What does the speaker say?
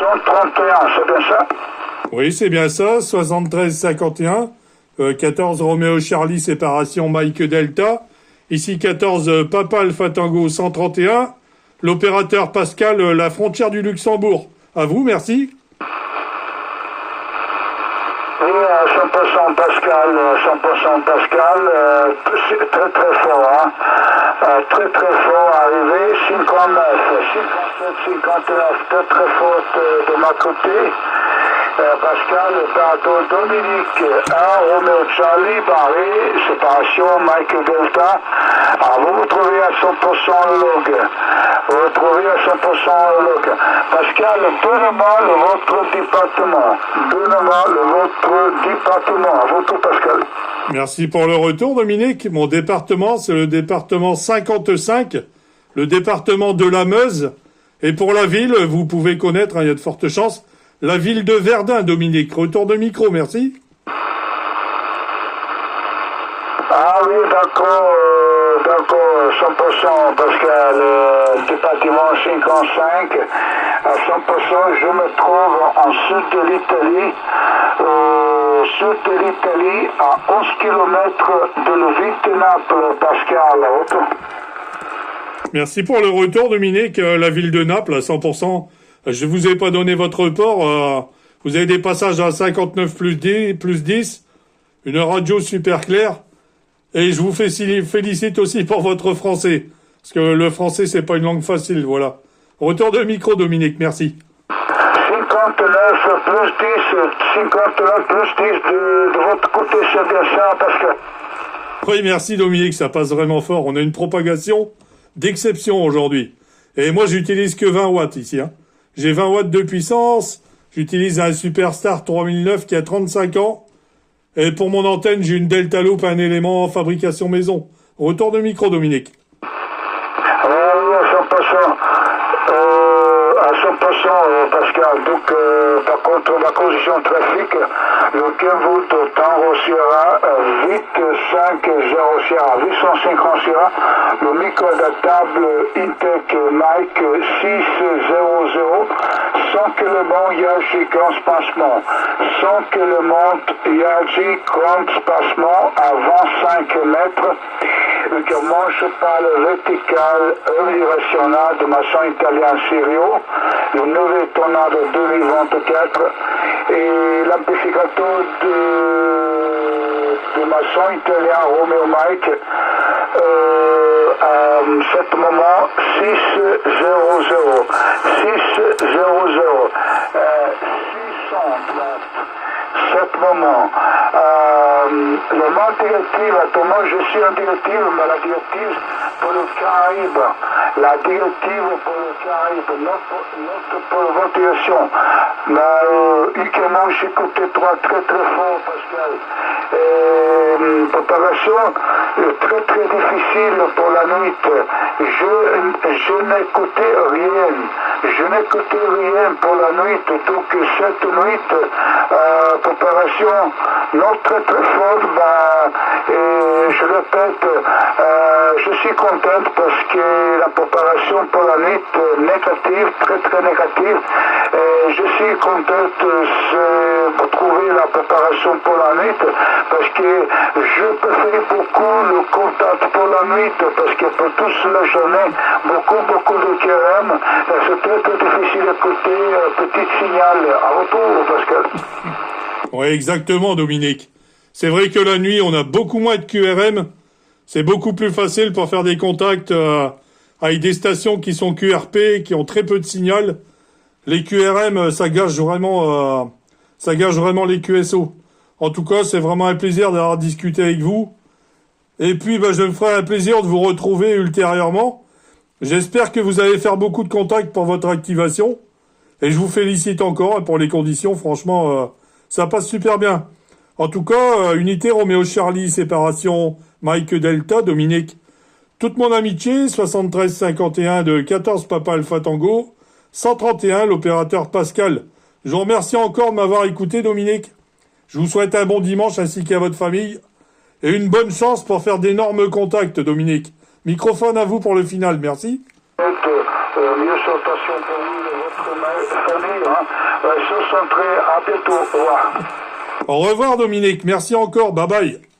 131, c'est bien ça? Oui, c'est bien ça, 73-51, 14 Roméo Charlie, séparation Mike Delta, ici 14 Papa Alpha Tango 131, l'opérateur Pascal, la frontière du Luxembourg. À vous, merci. Oui, 100% Pascal, 100% Pascal, très très fort, hein. Très très fort, arrivé, 59, 57, 59, très très fort de ma côté. Pascal, opérateur Dominique, 1, Roméo Charlie, Barré, séparation, Mike Delta. Alors vous vous trouvez à 100% le log. Vous vous trouvez à 100% le log. Pascal, donnez-moi votre département. Donnez-moi votre département. À votre Pascal. Merci pour le retour, Dominique. Mon département, c'est le département 55, le département de la Meuse. Et pour la ville, vous pouvez connaître, hein, il y a de fortes chances, la ville de Verdun, Dominique. Retour de micro, merci. Ah oui, d'accord, 100%, parce que le département 55, à 100%, je me trouve en sud de l'Italie, à 11 km de la ville de Naples, Pascal. Merci pour le retour, Dominique. La ville de Naples, à 100%. Je vous ai pas donné votre report. Vous avez des passages à 59 plus 10, une radio super claire. Et je vous félicite aussi pour votre français. Parce que le français, c'est pas une langue facile, voilà. Retour de micro, Dominique, merci. 59 plus 10, 59 plus 10 de votre côté, c'est bien ça, parce que... Oui, merci, Dominique, ça passe vraiment fort. On a une propagation d'exception aujourd'hui. Et moi, j'utilise que 20 watts ici, hein. J'ai 20 watts de puissance. J'utilise un Superstar 3009 qui a 35 ans. Et pour mon antenne, j'ai une Delta Loop, un élément en fabrication maison. Retour de micro, Dominique. Oui, à 100%. À 100%, Pascal. Donc, par contre, la condition trafic, le Kenwood Tango Sierra 85 Sierra 850 Sierra, le micro adaptable Intec Mike 600, sans que le mont Yaji grand spacement, sans que le mont Yaji grand spacement à 25 mètres, le commence par le vertical irrationnel de maçon italien Sirio, le 9 Tornado 2024 et l'amplificateur de maçon italien Romeo Mike à ce moment 600 cet moment. Le mot directive, actuellement je suis en directive, mais la directive pour le Caraïbe, la directive pour le Caraïbe, notre pour la votation. Mais uniquement j'écoutais toi très très fort, Pascal. Préparation très très difficile pour la nuit. Je n'écoutais rien. Je n'écoutais rien pour la nuit. Donc cette nuit, préparation non très très forte. Je répète, je suis contente parce que la préparation pour la nuit négative, très très négative. Je suis contente de trouver la préparation pour la nuit parce que je préfère beaucoup le contact pour la nuit parce que pour toute la journée, beaucoup de QRM, c'est très très difficile d'écouter petit signal à retour, Pascal. Oui, exactement, Dominique. C'est vrai que la nuit, on a beaucoup moins de QRM. C'est beaucoup plus facile pour faire des contacts avec des stations qui sont QRP, qui ont très peu de signal. Les QRM, ça gâche vraiment les QSO. En tout cas, c'est vraiment un plaisir d'avoir discuté avec vous. Et puis, je me ferai un plaisir de vous retrouver ultérieurement. J'espère que vous allez faire beaucoup de contacts pour votre activation. Et je vous félicite encore pour les conditions. Franchement, ça passe super bien. En tout cas, unité Roméo Charlie, séparation Mike Delta, Dominique. Toute mon amitié, 73-51 de 14 Papa Alpha Tango, 131 l'opérateur Pascal. Je vous remercie encore de m'avoir écouté, Dominique. Je vous souhaite un bon dimanche ainsi qu'à votre famille. Et une bonne chance pour faire d'énormes contacts, Dominique. Microphone à vous pour le final, merci. Mieux salutations pour vous et votre famille. Se centrer, à bientôt. Au revoir. Au revoir Dominique, merci encore, bye bye.